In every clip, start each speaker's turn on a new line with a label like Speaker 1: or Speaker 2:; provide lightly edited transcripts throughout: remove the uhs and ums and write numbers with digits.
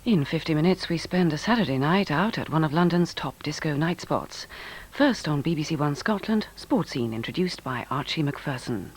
Speaker 1: In 50 minutes, we spend a Saturday night out at one of London's top disco night spots. First on BBC One Scotland, Sports Scene, introduced by Archie MacPherson.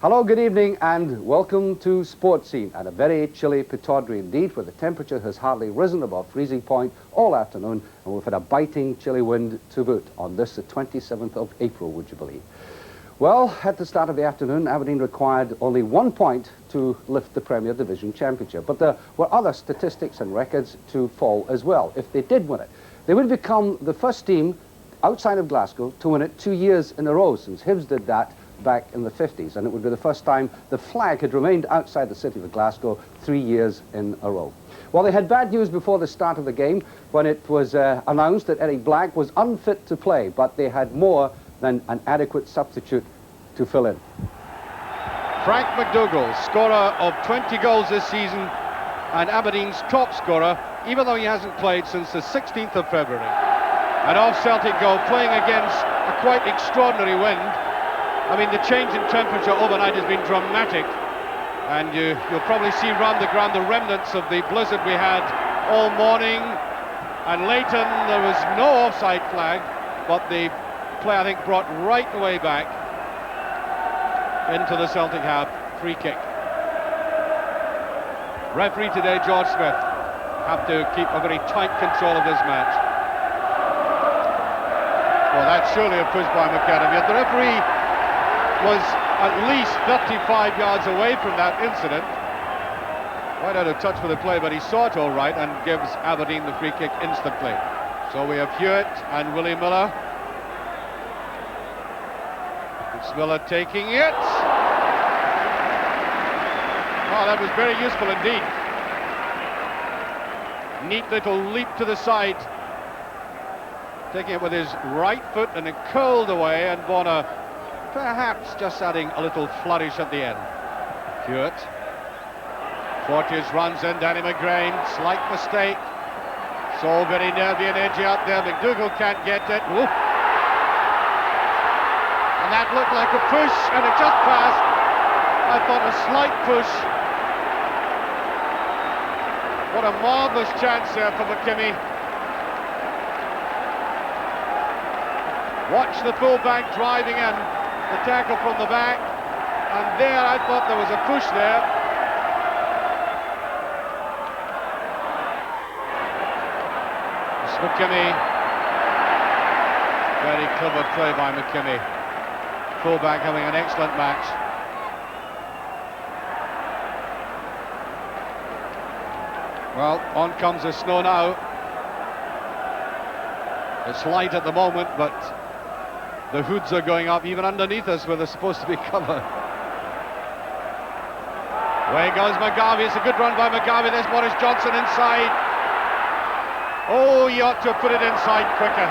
Speaker 2: Hello, good evening and welcome to Sports Scene at a very chilly Pittodrie indeed, where the temperature has hardly risen above freezing point all afternoon, and we've had a biting chilly wind to boot on this the 27th of April, would you believe? Well, at the start of the afternoon, Aberdeen required only 1 point to lift the Premier Division Championship, but there were other statistics and records to fall as well. If they did win it, they would become the first team outside of Glasgow to win it 2 years in a row, since Hibs did that back in the 50s, and it would be the first time the flag had remained outside the city of Glasgow 3 years in a row. Well, they had bad news before the start of the game when it was announced that Eric Black was unfit to play, but they had more than an adequate substitute to fill in.
Speaker 3: Frank McDougall, scorer of 20 goals this season and Aberdeen's top scorer, even though he hasn't played since the 16th of February. And off Celtic goal, playing against a quite extraordinary wind. I mean, the change in temperature overnight has been dramatic, and you'll probably see round the ground the remnants of the blizzard we had all morning. And Leighton, there was no offside flag, but the play, I think, brought right the way back into the Celtic half. Free kick. Referee today, George Smith, have to keep a very tight control of this match. Well, that's surely a push by McAdam, yet the referee was at least 35 yards away from that incident. Quite out of touch with the play, but he saw it all right and gives Aberdeen the free kick instantly. So we have Hewitt and Willie Miller. It's Miller taking it. Oh, that was very useful indeed. Neat little leap to the side. Taking it with his right foot and it curled away, and Bonner perhaps just adding a little flourish at the end. Hewitt. Fortius runs in, Danny McGrain, slight mistake. So very nervy and edgy out there. McDougall can't get it. Oof. And that looked like a push, and it just passed. I thought a slight push. What a marvellous chance there for McKimmie. Watch the full-back driving in. The tackle from the back, and there I thought there was a push there. It's McKimmie. Very clever play by McKimmie. Full-back having an excellent match. Well, on comes the snow now. It's light at the moment, but the hoods are going up even underneath us where they're supposed to be covered. Away goes McGarvey. It's a good run by McGarvey. There's Maurice Johnson inside. Oh, he ought to have put it inside quicker.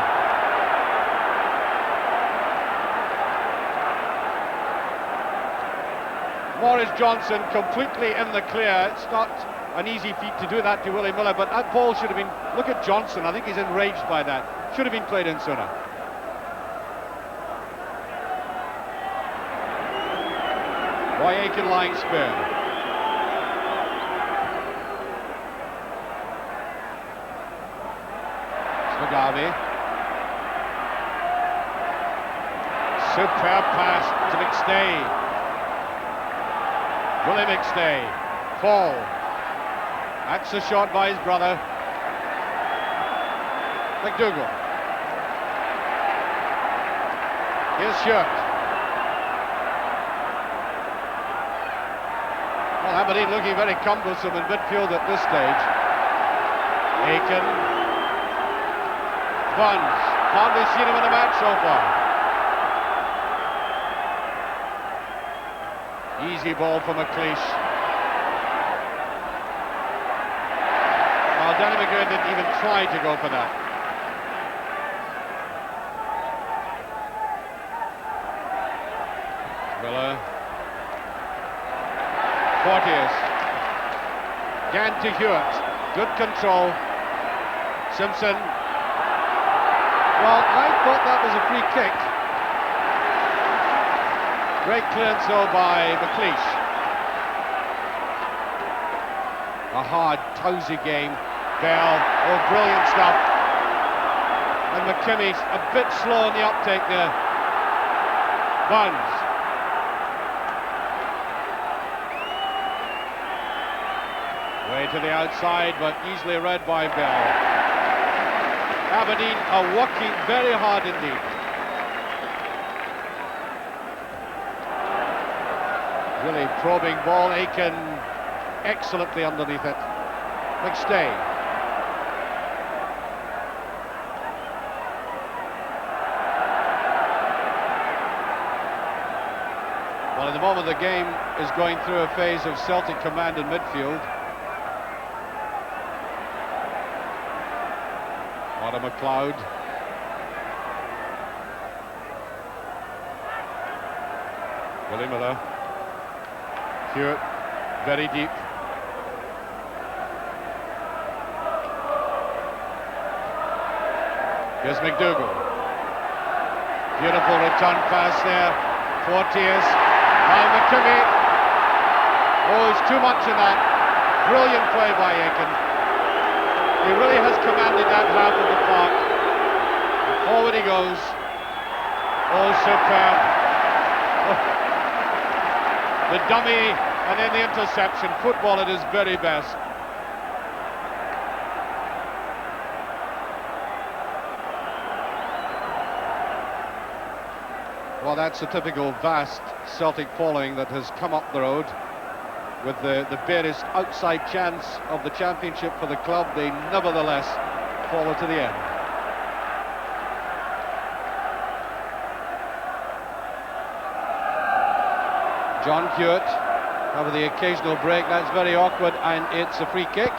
Speaker 3: Maurice Johnson completely in the clear. It's not an easy feat to do that to Willie Miller, but that ball should have been... Look at Johnson. I think he's enraged by that. Should have been played in sooner. By Aitken line spare. McGarvey. Superb pass to McStay. Willie McStay. Fall. That's a shot by his brother. McDougall. Here's Shirt. Well, Aberdeen looking very cumbersome in midfield at this stage. Aitken. Hardly seen him in the match so far. Easy ball for McLeish. Well, Danny McGurn didn't even try to go for that. Miller. Porteous. Again to Hewitt. Good control. Simpson. Well, I thought that was a free kick. Great clearance though by McLeish. A hard, tousy game. Bell, oh, brilliant stuff. And McKimmy's a bit slow in the uptake there. Buns. Way to the outside, but easily read by Bell. Aberdeen are working very hard indeed. Really probing ball, Aitken excellently underneath it. McStay. Well, at the moment the game is going through a phase of Celtic command in midfield. What a McLeod. Willie Miller. Hewitt, very deep. Here's McDougall. Beautiful return pass there. Porteous. Now McKimmy. Oh, it's too much in that. Brilliant play by Aitken. He really has commanded that half of the park. And forward he goes. Oh, superb. Oh. The dummy and then the interception. Football at its very best. Well, that's a typical vast Celtic following that has come up the road with the barest outside chance of the championship for the club. They nevertheless follow to the end. John Hewitt over the occasional break. That's very awkward, and it's a free kick.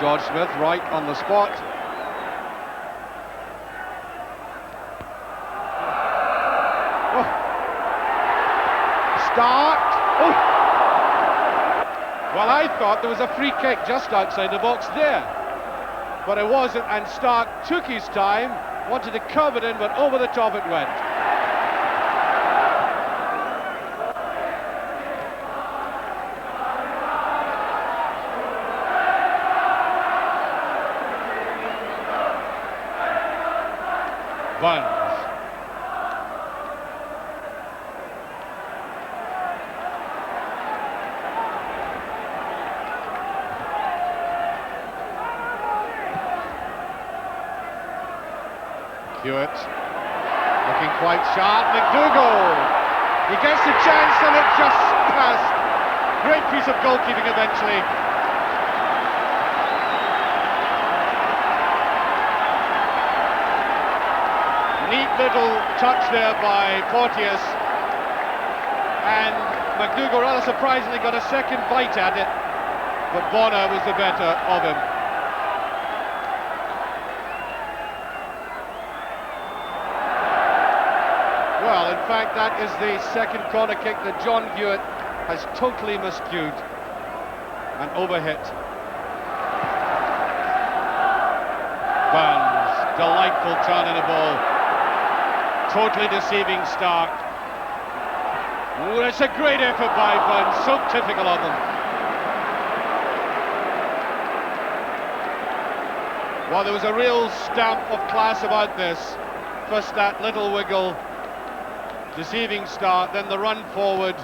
Speaker 3: George Smith right on the spot. Oh. Stark. Oh. Well, I thought there was a free kick just outside the box there, but it wasn't, and Stark took his time, wanted to curve it in, but over the top it went. Buns. Hewitt looking quite sharp. McDougall. He gets the chance and it just passed. Great piece of goalkeeping eventually. Neat little touch there by Porteous, and McDougall rather surprisingly got a second bite at it, but Bonner was the better of him. Well, in fact, that is the second corner kick that John Hewitt has totally miscued and overhit. Burns, delightful turn in the ball. Totally deceiving Stark. Ooh, that's a great effort by Burns, so typical of him. Well, there was a real stamp of class about this. First that little wiggle, deceiving Stark, then the run forward.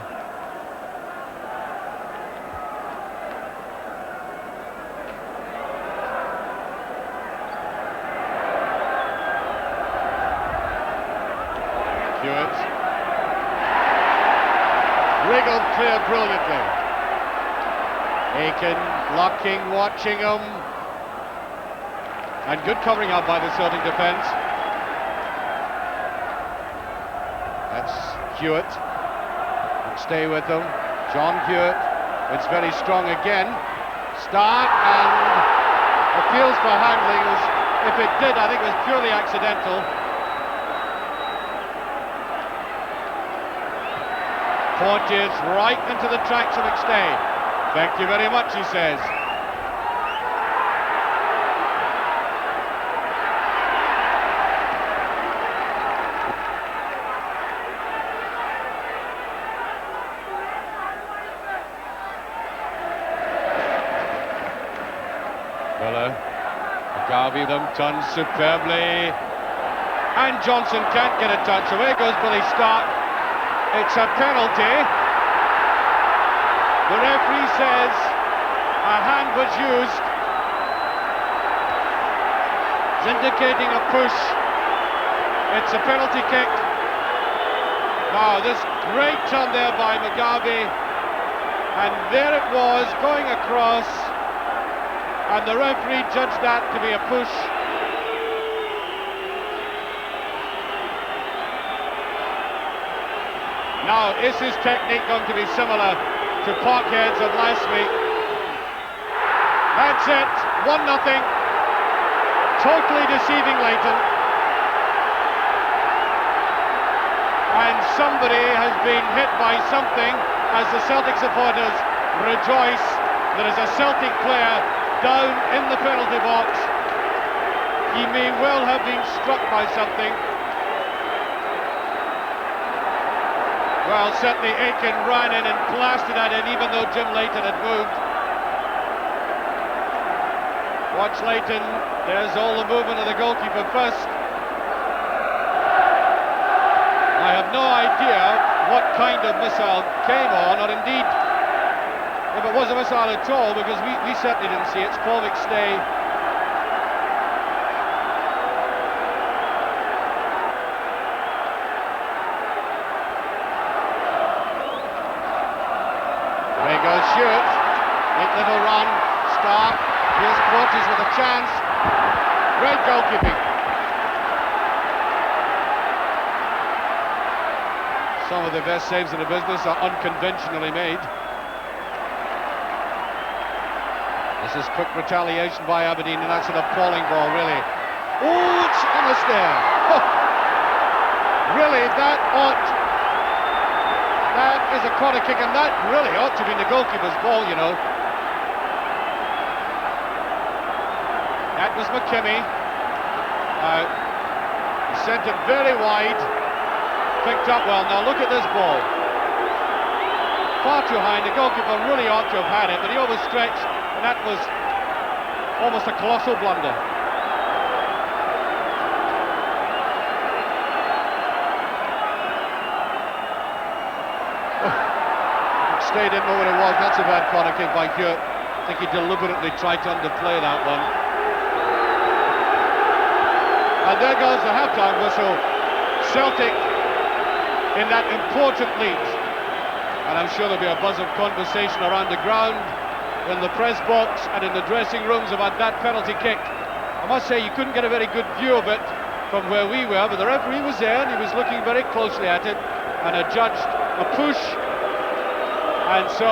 Speaker 3: Hewitt. Wriggled clear brilliantly. Aitken blocking, watching him. And good covering up by the Celtic defence. That's Hewitt. Stay with them. John Hewitt. It's very strong again. Start and appeals for handling. If it did, I think it was purely accidental. Porteous right into the tracks of McStay. Thank you very much, he says. Garvey them turns superbly, and Johnson can't get a touch. Away goes Billy Stark. It's a penalty. The referee says a hand was used. It's indicating a push. It's a penalty kick. Now this great turn there by McGarvey, and there it was going across. And the referee judged that to be a push. Now, is his technique going to be similar to Parkhead's of last week? That's it, 1-0. Totally deceiving Leighton. And somebody has been hit by something as the Celtic supporters rejoice. There is a Celtic player down in the penalty box. He may well have been struck by something. Well, certainly Aitken ran in and blasted at him, even though Jim Leighton had moved. Watch Leighton. There's all the movement of the goalkeeper first. I have no idea what kind of missile came on, or indeed if it was a missile at all, because we certainly didn't see it. It's Paul McStay. There goes Hewitt. Neat little run. Start. Here's Porteous with a chance. Great goalkeeping. Some of the best saves in the business are unconventionally made. This is quick retaliation by Aberdeen, and that's an appalling ball, really. Oh, it's almost there. Oh. Really, that is a corner kick, and that really ought to be the goalkeeper's ball, you know. That was McKimmie. He sent it very wide. Picked up well. Now look at this ball. Far too high, and the goalkeeper really ought to have had it, but he overstretched. And that was almost a colossal blunder. Stay didn't know what it was. That's a bad corner kick by Hewitt. I think he deliberately tried to underplay that one. And there goes the half-time whistle. Celtic in that important lead. And I'm sure there'll be a buzz of conversation around the ground, in the press box and in the dressing rooms about that penalty kick. I must say you couldn't get a very good view of it from where we were, but the referee was there and he was looking very closely at it and adjudged a push, and so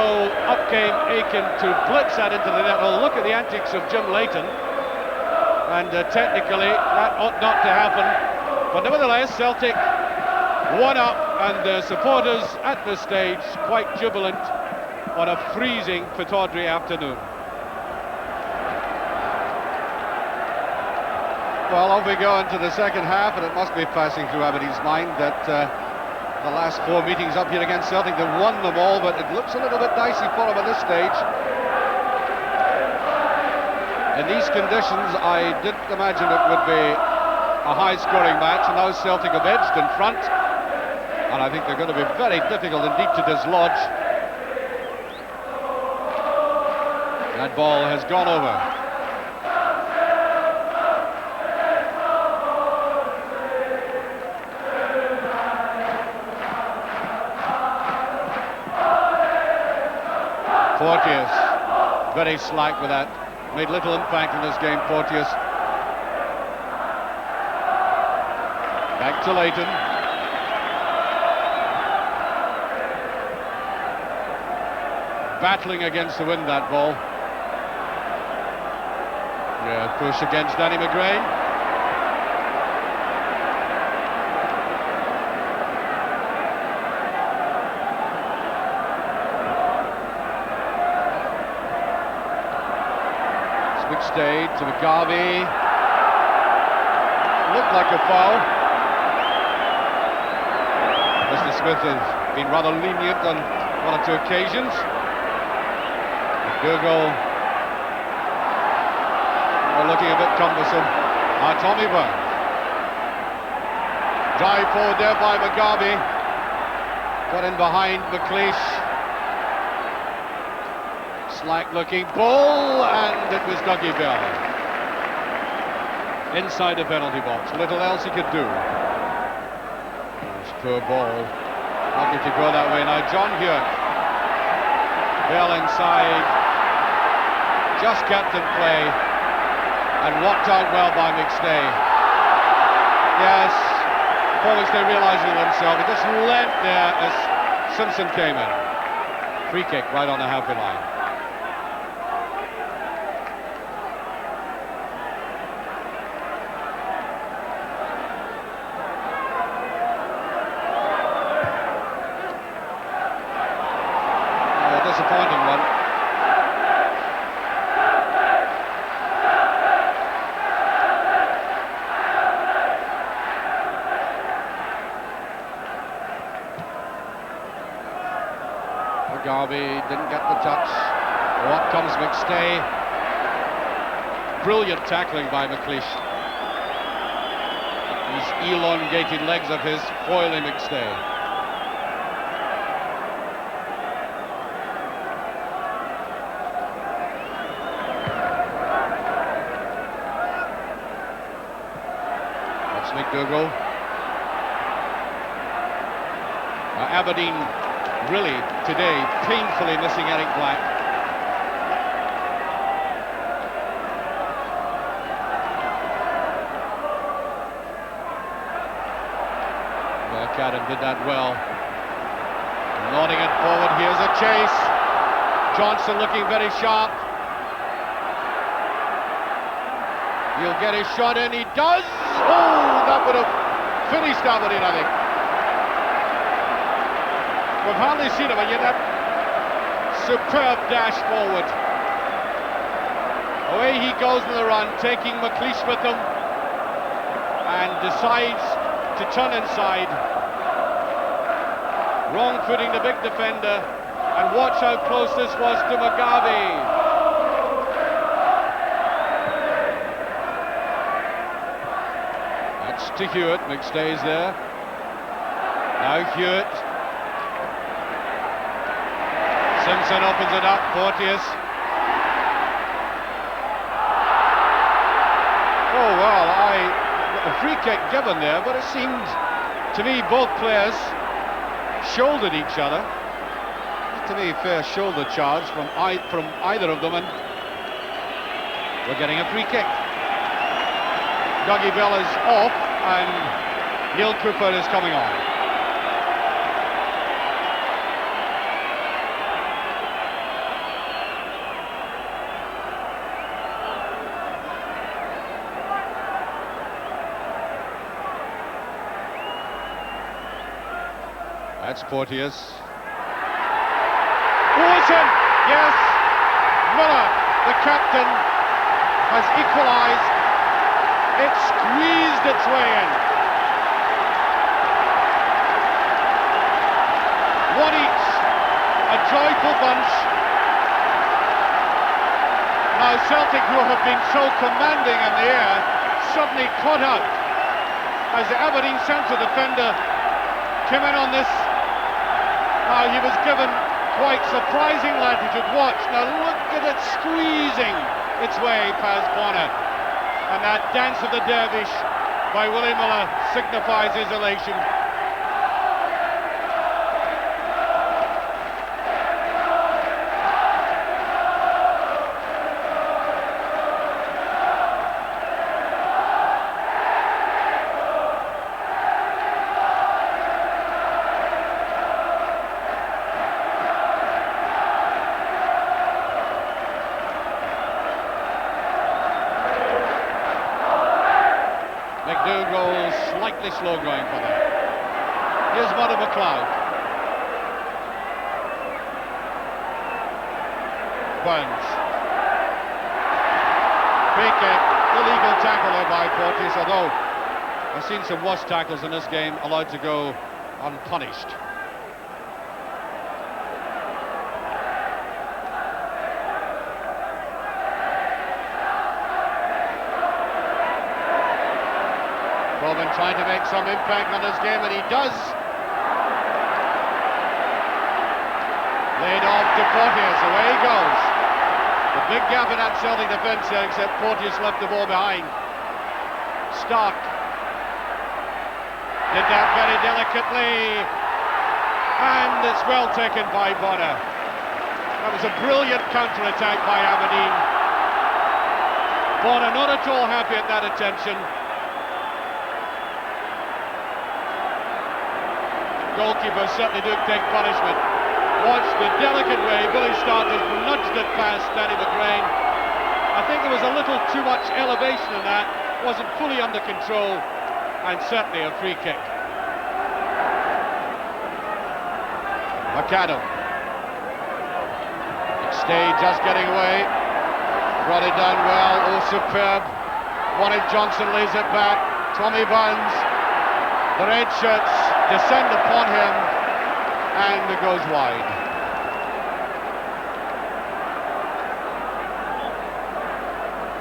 Speaker 3: up came Aitken to blitz that into the net. Well, look at the antics of Jim Leighton, and technically that ought not to happen, but nevertheless Celtic won up, and the supporters at this stage quite jubilant on a freezing Pittodrie afternoon. Well, off we go into the second half, and it must be passing through Aberdeen's mind that the last 4 meetings up here against Celtic, they've won them all, but it looks a little bit dicey for them at this stage. In these conditions, I didn't imagine it would be a high-scoring match, and now Celtic have edged in front, and I think they're going to be very difficult indeed to dislodge. That ball has gone over. Porteous, very slack with that. Made little impact in this game, Porteous. Back to Leighton. battling against the wind, that ball. Yeah, push against Danny McGrain. Switch to McGarvey. Looked like a foul. Mr. Smith has been rather lenient on one or two occasions. McDougall looking a bit cumbersome. Tommy Burns. Drive forward there by McGarvey. Got in behind McLeish. Slack looking ball, and it was Dougie Bell. Inside the penalty box. Little else he could do. It's poor ball. Lucky to go that way. Now John Hewitt. Bell inside. Just kept in play. And walked out well by McStay. Yes, Paul McStay realising himself. He just leant there as Simpson came in. Free kick right on the halfway line. Disappointing one. McGarvey didn't get the touch. Up comes McStay. Brilliant tackling by McLeish. These elongated legs of his foiling McStay. McDougall. Aberdeen really today painfully missing Eric Black. Well, Cadden did that well. Nodding it forward. Here's a chase. Johnson looking very sharp. He'll get his shot in. He does. Oh, that would have finished Aberdeen, I think. We've hardly seen him, and yet that superb dash forward. Away he goes in the run, taking McLeish with him, and decides to turn inside. Wrong-footing the big defender, and watch how close this was to McGarvey. To Hewitt, McStay's there. Now Hewitt. Simpson opens it up, Porteous. Oh well, a free kick given there, but it seemed to me both players shouldered each other. To me, fair shoulder charge from either of them, and we're getting a free kick. Dougie Bell is off, and Neil Cooper is coming on. That's Porteous. Wilson! Yes! Miller, the captain, has equalised. It squeezed its way in. One each, a joyful bunch. Now Celtic, who have been so commanding in the air, suddenly caught out as the Aberdeen centre defender came in on this. Now he was given quite surprising latitude. Watch, now look at it squeezing its way past Bonner. And that dance of the dervish by Willie Miller signifies his elation. slightly slow going for them. Here's Muddy McLeod. Burns. Free kick. Illegal tackle there by Porteous, although I've seen some worse tackles in this game allowed to go unpunished. Robin trying to make some impact on this game, and he does. Laid off to Porteous, away he goes. The big gap in that Celtic defence here, except Porteous left the ball behind. Stark did that very delicately, and it's well taken by Bonner. That was a brilliant counter-attack by Aberdeen. Bonner not at all happy at that attention. Goalkeeper certainly did take punishment. Watch the delicate way Willie started, nudged it past Danny McGrain. I think there was a little too much elevation in that, wasn't fully under control, and certainly a free kick. Macado. Stay just getting away. Brought it down well, oh superb. Warwick Johnson lays it back. Tommy Burns. The red shirts descend upon him, and it goes wide.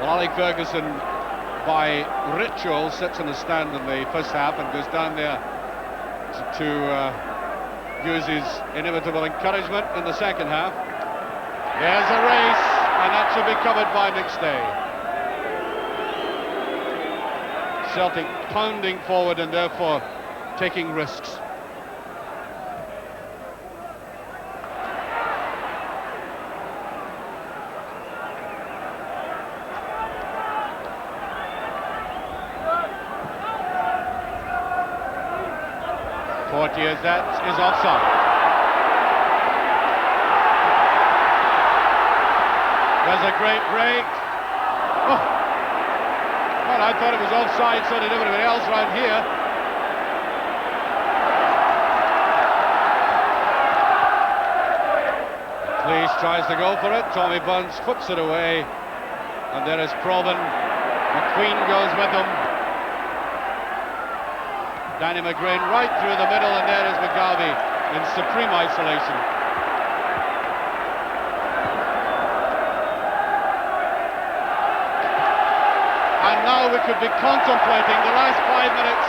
Speaker 3: Well, Ali Ferguson, by ritual, sits in the stand in the first half and goes down there to use his inimitable encouragement in the second half. There's a race, and that should be covered by McStay. Celtic pounding forward and therefore taking risks. Porteous, that is offside. There's a great break. Oh. Well, I thought it was offside, so did everybody else right here. Cleese tries to go for it. Tommy Burns foots it away. And there is Provan. McQueen goes with him. Danny McGrain right through the middle, and there is McGarvey in supreme isolation. And now we could be contemplating the last 5 minutes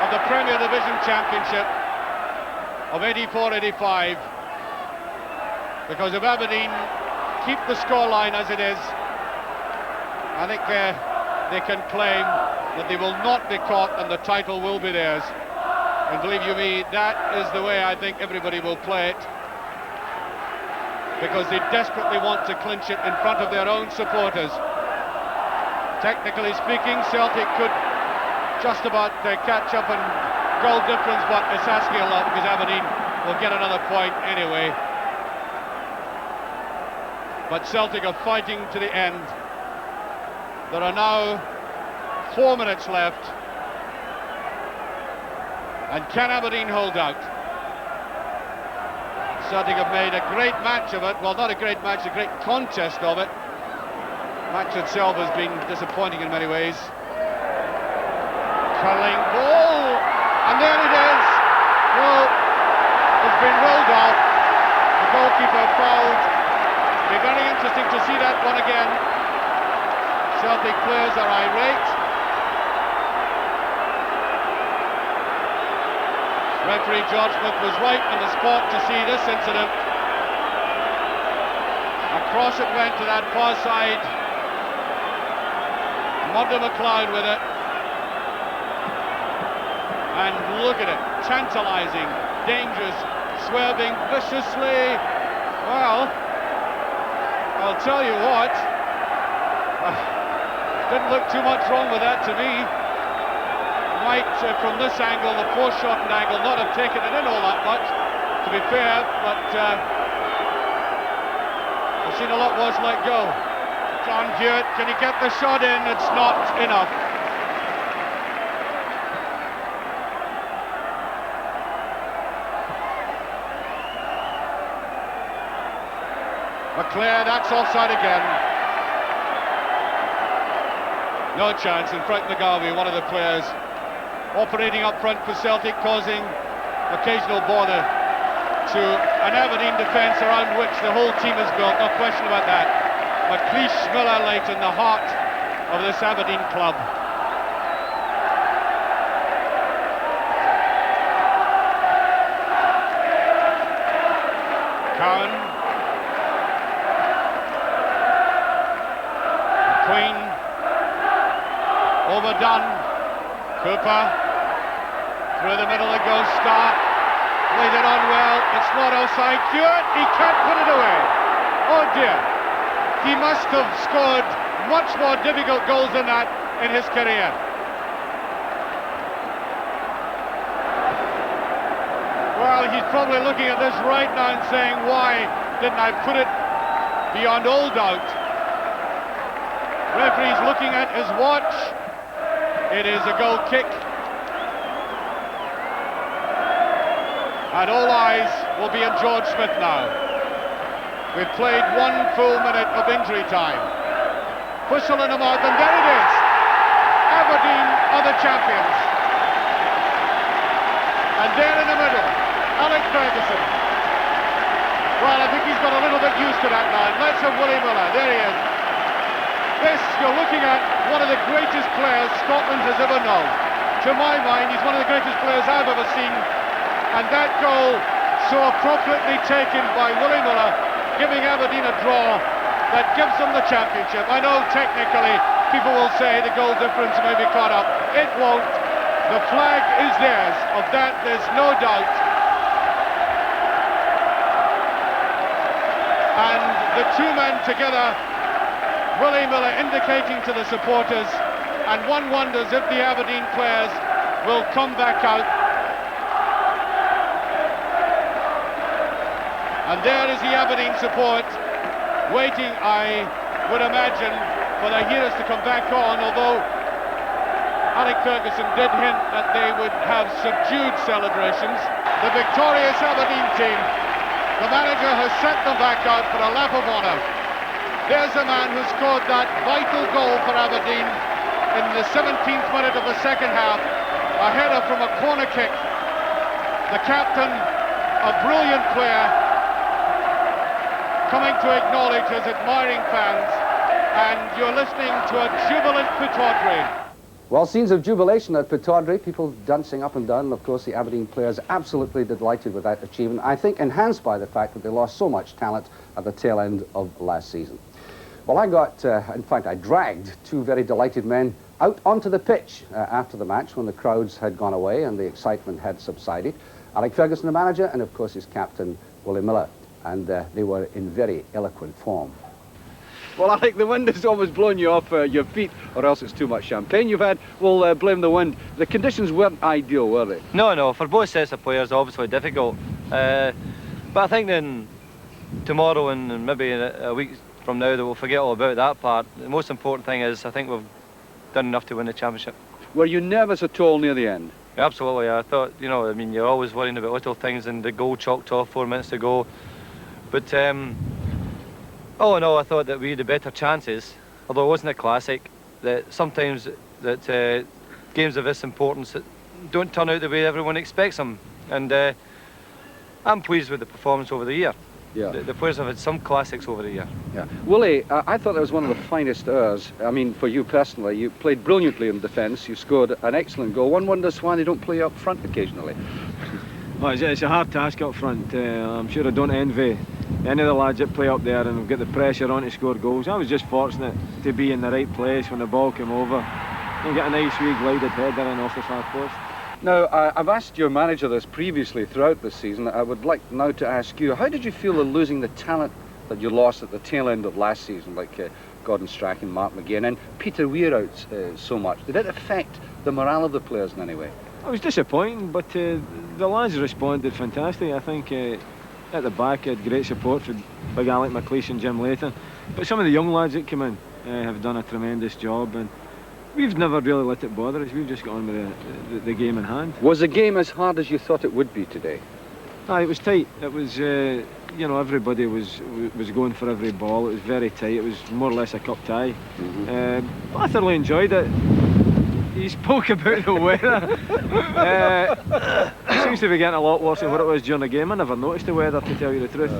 Speaker 3: of the Premier Division Championship of 84-85. Because if Aberdeen keep the scoreline as it is, I think they can claim that they will not be caught and the title will be theirs. And believe you me, that is the way I think everybody will play it. Because they desperately want to clinch it in front of their own supporters. Technically speaking, Celtic could just about catch up in goal difference, but it's asking a lot because Aberdeen will get another point anyway. But Celtic are fighting to the end. There are now 4 minutes left. And can Aberdeen hold out? Celtic have made a great match of it. Well, not a great match, a great contest of it. Match itself has been disappointing in many ways. Curling ball, and there it is. Well, it's been rolled off. The goalkeeper fouled. It'll be very interesting to see that one again. Celtic players are irate. Referee George Smith was right on the spot to see this incident. Across it went to that far side. Muddy McLeod with it. And look at it, tantalising, dangerous, swerving viciously. Well, I'll tell you what, didn't look too much wrong with that to me. Might, from this angle, the foreshortened angle, not have taken it in all that much, to be fair, but I've seen a lot worse let go. John Hewitt, can he get the shot in? It's not enough. McClair, that's offside again. No chance, and Frank McGarvey, one of the players operating up front for Celtic, causing occasional bother to an Aberdeen defence around which the whole team is built, no question about that. McLeish Miller light in the heart of this Aberdeen club. Cowan. Queen. Overdone. Cooper. Through the middle it goes, Stark. Laid it on well. It's not offside. Stewart, he can't put it away. Oh dear. He must have scored much more difficult goals than that in his career. Well, he's probably looking at this right now and saying, why didn't I put it beyond all doubt? Referee's looking at his watch. It is a goal kick. And all eyes will be on George Smith now. We've played 1 full minute of injury time. Whistle in the mouth, and there it is. Aberdeen are the champions. And there in the middle, Alec Ferguson. Well, I think he's got a little bit used to that now. Let's have Willie Miller. There he is. This, you're looking at one of the greatest players Scotland has ever known. To my mind, he's one of the greatest players I've ever seen. And that goal, so appropriately taken by Willie Miller, giving Aberdeen a draw that gives them the championship. I know technically people will say the goal difference may be caught up. It won't. The flag is theirs. Of that, there's no doubt. And the two men together, Willie Miller indicating to the supporters, and one wonders if the Aberdeen players will come back out. And there is the Aberdeen support, waiting, I would imagine, for their heroes to come back on, although Alec Ferguson did hint that they would have subdued celebrations. The victorious Aberdeen team, the manager has sent them back out for a lap of honour. There's a man who scored that vital goal for Aberdeen in the 17th minute of the second half, a header from a corner kick. The captain, a brilliant player, coming to acknowledge his admiring fans, and you're listening to a jubilant Pittodrie.
Speaker 2: Well, scenes of jubilation at Pittodrie, people dancing up and down, and of course the Aberdeen players absolutely delighted with that achievement, I think enhanced by the fact that they lost so much talent at the tail end of last season. Well, I got, in fact, I dragged two very delighted men out onto the pitch after the match when the crowds had gone away and the excitement had subsided. Alec Ferguson, the manager, and of course his captain, Willie Miller. And they were in very eloquent form.
Speaker 4: Well, I think the wind has almost blown you off your feet, or else it's too much champagne you've had. We'll blame the wind. The conditions weren't ideal, were they?
Speaker 5: No, for both sets of players, obviously difficult. But I think then tomorrow and maybe in a week from now, that we'll forget all about that part. The most important thing is I think we've done enough to win the championship. Were you nervous at all near the end? Absolutely. I thought, you know, I mean, you're always worrying about little things, and the goal chalked off 4 minutes to go. But all in all, I thought that we had the better chances, although it wasn't a classic. That sometimes that games of this importance don't turn out the way everyone expects them, and I'm pleased with the performance over the year. Yeah. The players have had some classics over the year. Yeah. Willie, I thought that was one of the finest errors. I mean, for you personally, you played brilliantly in defence. You scored an excellent goal. One wonders why they don't play up front occasionally.
Speaker 6: Well, it's a hard task up front. I'm sure I don't envy any of the lads that play up there and have got the pressure on to score goals. I was just fortunate to be in the right place when the ball came over and get a nice wee glided header in off the far post.
Speaker 4: Now, I've asked your manager this previously throughout the season. I would like now to ask you, how did you feel in losing the talent that you lost at the tail end of last season, like Gordon Strachan, Mark McGinn, and Peter Weir out so much? Did it affect the morale of the players in any way?
Speaker 6: I was disappointing, but the lads responded fantastic. I think at the back, had great support for big Alec McLeish and Jim Layton. But some of the young lads that came in have done a tremendous job, and we've never really let it bother us. We've just got on with the game in hand.
Speaker 4: Was the game as hard as you thought it would be today?
Speaker 6: It was tight. It was, you know, everybody was going for every ball. It was very tight. It was more or less a cup tie. I thoroughly enjoyed it. He spoke about the weather. It seems to be getting a lot worse than what it was during the game. I never noticed the weather, to tell you the truth.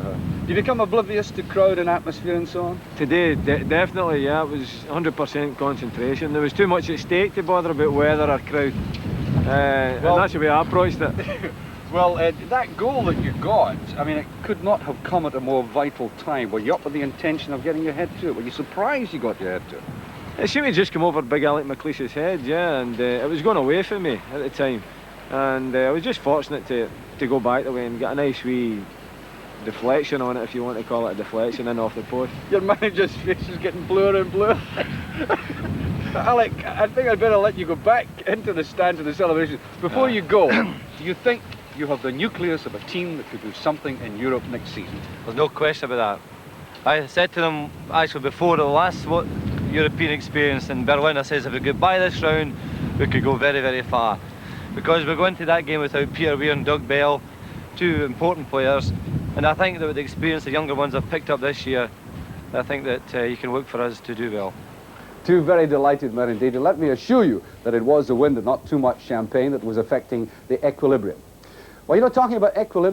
Speaker 4: You become oblivious to crowd and atmosphere and so on?
Speaker 6: Today, definitely, yeah. It was 100% concentration. There was too much at stake to bother about weather or crowd. And that's the way I approached it.
Speaker 4: Well, that goal that you got, I mean, it could not have come at a more vital time. Were you up with the intention of getting your head to it? Were you surprised you got your head to it?
Speaker 6: It seemed to just come over big Alec McLeish's head, yeah, and it was going away from me at the time. And I was just fortunate to go back the way and get a nice wee deflection on it, if you want to call it a deflection, in off the post.
Speaker 4: Your manager's face is getting bluer and bluer. Alec, I think I'd better let you go back into the stand to the celebration. Before you go, do you think you have the nucleus of a team that could do something in Europe next season?
Speaker 5: There's no question about that. I said to them, actually, before the last European experience in Berlin, I says if we could buy this round, we could go very, very far. Because we're going to that game without Peter Weir and Doug Bell, two important players, and I think that with the experience the younger ones have picked up this year, I think that you can look for us to do well.
Speaker 2: Two very delighted men indeed, and let me assure you that it was the wind and not too much champagne that was affecting the equilibrium. Well, you know, talking about equilibrium,